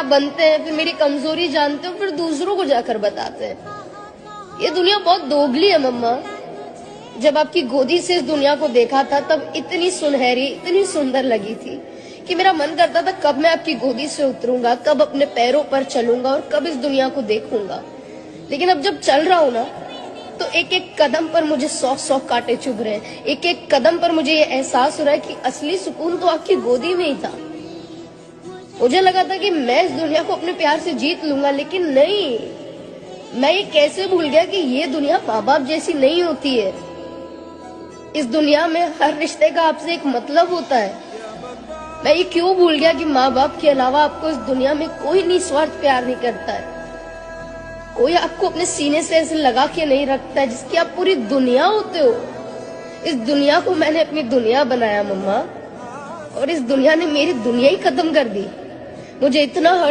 बनते हैं, फिर मेरी कमजोरी जानते हो, फिर दूसरों को जाकर बताते हैं। ये दुनिया बहुत दोगली है मम्मा। जब आपकी गोदी से इस दुनिया को देखा था तब इतनी सुनहरी, इतनी सुंदर लगी थी कि मेरा मन करता था कब मैं आपकी गोदी से उतरूंगा, कब अपने पैरों पर चलूंगा और कब इस दुनिया को देखूंगा। लेकिन अब जब चल रहा हूं ना, तो एक एक कदम पर मुझे 100 कांटे चुभ रहे हैं। एक एक कदम पर मुझे ये एहसास हो रहा है कि असली सुकून तो आपकी गोदी में ही था। मुझे लगा था कि मैं इस दुनिया को अपने प्यार से जीत लूंगा, लेकिन नहीं। मैं ये कैसे भूल गया कि ये दुनिया माँ बाप जैसी नहीं होती है। इस दुनिया में हर रिश्ते का आपसे एक मतलब होता है। मैं ये क्यों भूल गया कि माँ बाप के अलावा आपको इस दुनिया में कोई निस्वार्थ प्यार नहीं करता है। कोई आपको अपने सीने से ऐसे लगा के नहीं रखता है जिसकी आप पूरी दुनिया होते हो। इस दुनिया को मैंने अपनी दुनिया बनाया मम्मा, और इस दुनिया ने मेरी दुनिया ही खत्म कर दी। मुझे इतना हर्ट